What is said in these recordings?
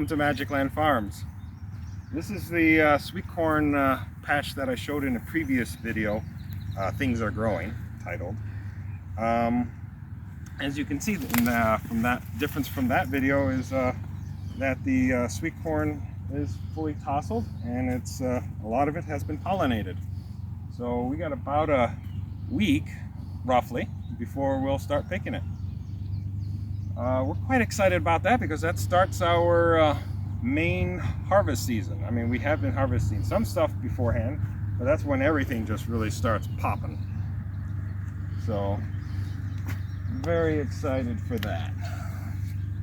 welcome to Magic Land Farms. This is the sweet corn patch that I showed in a previous video, Things Are Growing, titled. As you can see from that difference from that video is that the sweet corn is fully tasseled, and it's a lot of it has been pollinated. So we got about a week, roughly, before we'll start picking it. We're quite excited about that because that starts our main harvest season. I mean, we have been harvesting some stuff beforehand, but that's when everything just really starts popping. So, very excited for that.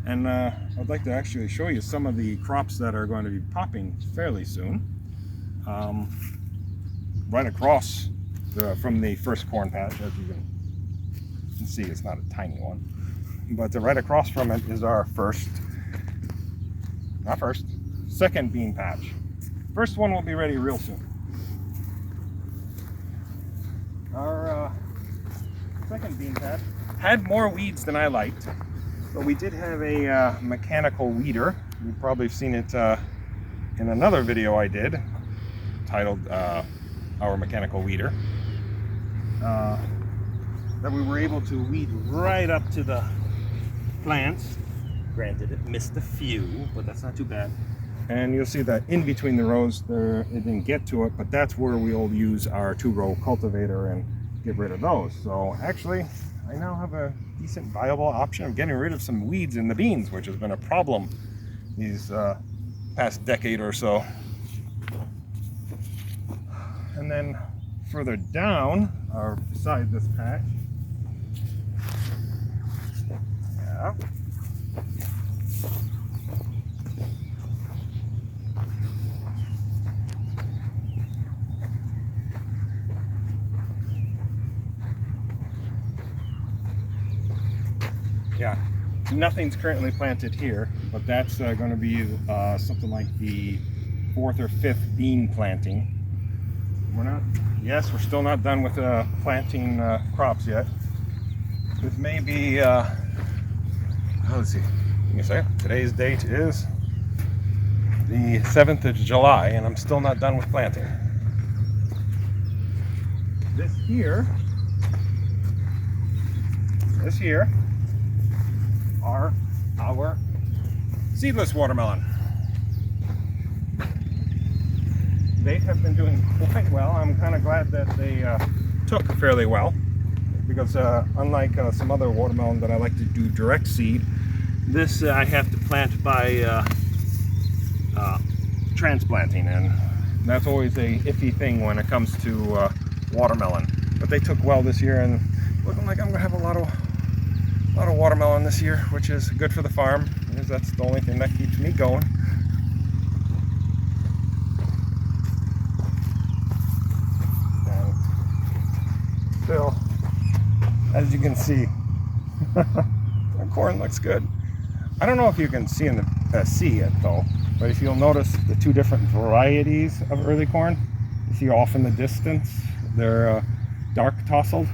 And I'd like to actually show you some of the crops that are going to be popping fairly soon. Right across from the first corn patch, as you can see, it's not a tiny one. But right across from it is our second bean patch. First one will be ready real soon. Our second bean patch had more weeds than I liked, but we did have a mechanical weeder. You've probably seen it in another video I did, titled Our Mechanical Weeder, that we were able to weed right up to the plants. Granted, it missed a few, but that's not too bad. And you'll see that in between the rows there, it didn't get to it, but that's where we'll use our 2-row cultivator and get rid of those. So actually, I now have a decent viable option of getting rid of some weeds in the beans, which has been a problem these past decade or so. And then further down, or beside this patch, nothing's currently planted here, but that's going to be something like the 4th or 5th bean planting. We're still not done with planting crops yet. This may be let's see, give me a second. Today's date is the 7th of July, and I'm still not done with planting. This here are our seedless watermelon. They have been doing quite well. I'm kind of glad that they took fairly well, because unlike some other watermelon that I like to do direct seed, this I have to plant by transplanting, and that's always a iffy thing when it comes to watermelon. But they took well this year, and looking like I'm gonna have a lot of watermelon this year, which is good for the farm, because that's the only thing that keeps me going. And still, as you can see, the corn looks good. I don't know if you can see it though, but if you'll notice the two different varieties of early corn, you see off in the distance, they're dark tasseled,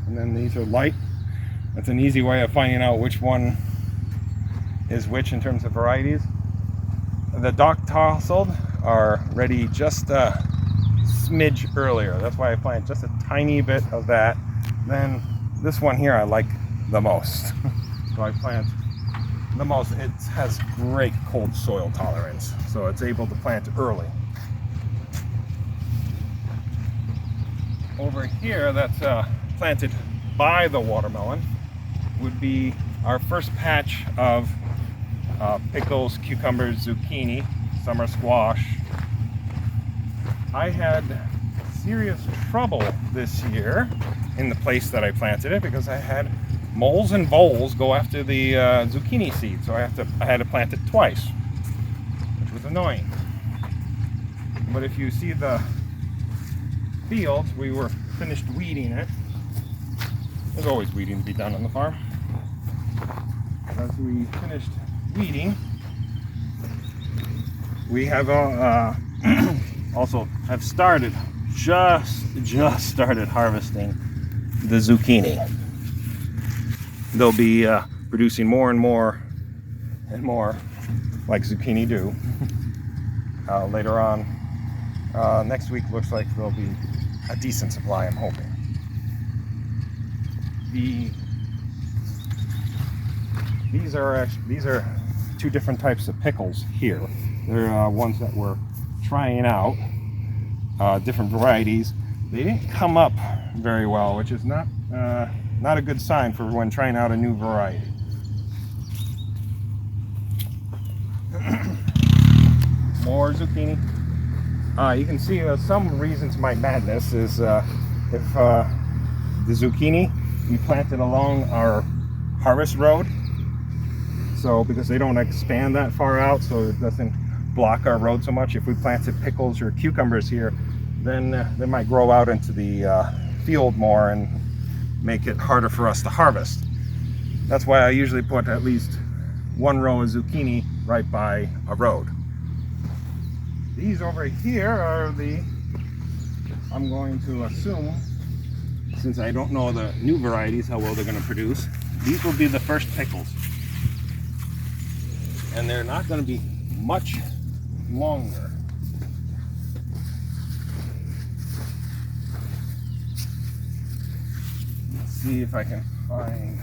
and then these are light. That's an easy way of finding out which one is which in terms of varieties. The dark tasseled are ready just a smidge earlier. That's why I plant just a tiny bit of that. Then this one here I like the most. So I plant the most. It has great cold soil tolerance, so it's able to plant early. Over here, that's planted by the watermelon, would be our first patch of pickles, cucumbers, zucchini, summer squash. I had serious trouble this year in the place that I planted it because I had moles and voles go after the zucchini seed, so I had to plant it twice, which was annoying. But if you see the fields, we were finished weeding it. There's always weeding to be done on the farm. As we finished weeding, we have also have just started harvesting the zucchini. They'll be producing more and more like zucchini do. Later on, next week looks like there'll be a decent supply, I'm hoping. These are two different types of pickles here. They're ones that we're trying out, different varieties. They didn't come up very well, which is not a good sign for when trying out a new variety. More zucchini. You can see some reason to my madness is if the zucchini we planted along our harvest road, so because they don't expand that far out, so it doesn't block our road so much. If we planted pickles or cucumbers here, then they might grow out into the field more and make it harder for us to harvest. That's why I usually put at least one row of zucchini right by a road. These over here are I'm going to assume, since I don't know the new varieties, how well they're going to produce, these will be the first pickles. And they're not going to be much longer. Let's see if I can find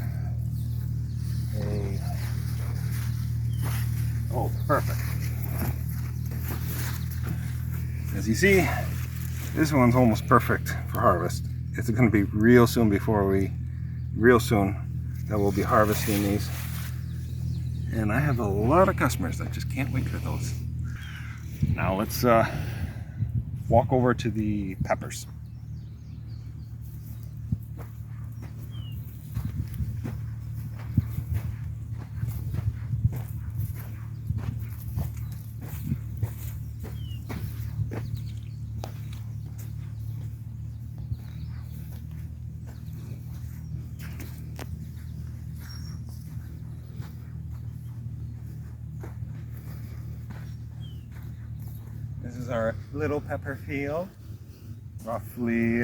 oh, perfect. As you see, this one's almost perfect for harvest. It's going to be real soon that we'll be harvesting these. And I have a lot of customers that just can't wait for those. Now let's walk over to the peppers. This is our little pepper field. Roughly,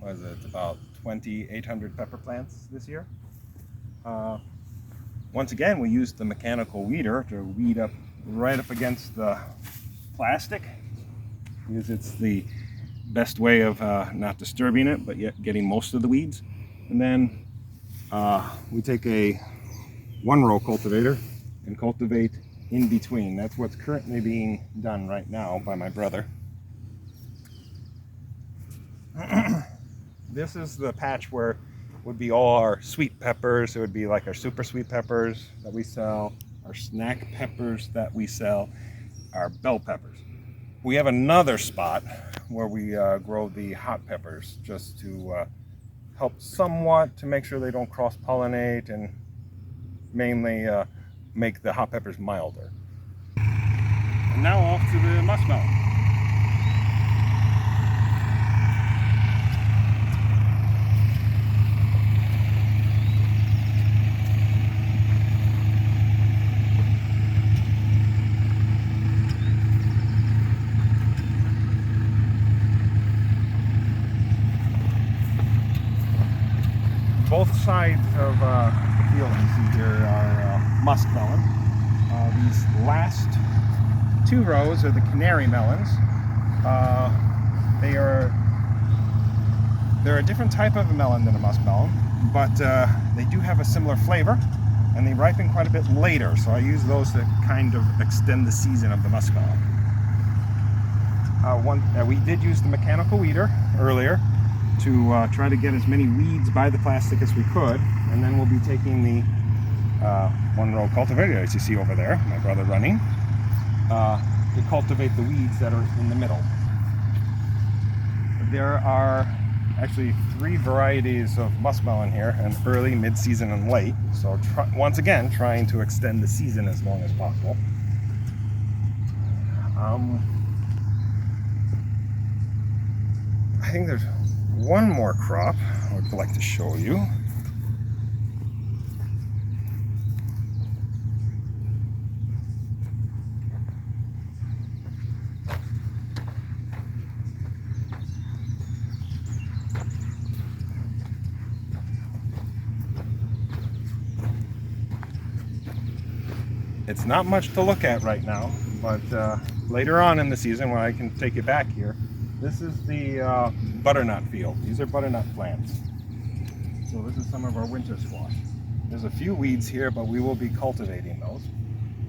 what is it, about 2,800 pepper plants this year. Once again, we used the mechanical weeder to weed up right up against the plastic, because it's the best way of not disturbing it, but yet getting most of the weeds. And then we take a one-row cultivator and cultivate in between. That's what's currently being done right now by my brother. This is the patch where would be all our sweet peppers. It would be like our super sweet peppers that we sell, our snack peppers that we sell, our bell peppers. We have another spot where we grow the hot peppers, just to help somewhat to make sure they don't cross-pollinate, and mainly make the hot peppers milder. And now off to the muskmelon. Both sides of the field you see here are muskmelon. These last two rows are the canary melons. They're a different type of a melon than a muskmelon, but they do have a similar flavor, and they ripen quite a bit later, so I use those to kind of extend the season of the muskmelon. We did use the mechanical weeder earlier to try to get as many weeds by the plastic as we could, and then we'll be taking the one-row cultivator, as you see over there, my brother running, to cultivate the weeds that are in the middle. There are actually 3 varieties of muskmelon here, and early, mid-season, and late. So once again, trying to extend the season as long as possible. I think there's one more crop I would like to show you. It's not much to look at right now, but later on in the season when I can take you back here, this is the butternut field. These are butternut plants. So this is some of our winter squash. There's a few weeds here, but we will be cultivating those.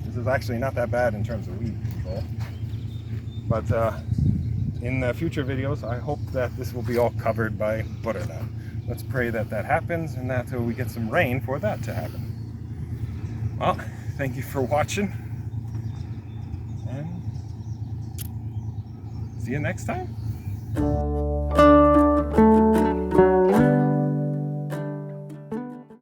This is actually not that bad in terms of weed control. But in the future videos, I hope that this will be all covered by butternut. Let's pray that that happens and that we get some rain for that to happen. Well, thank you for watching, and see you next time.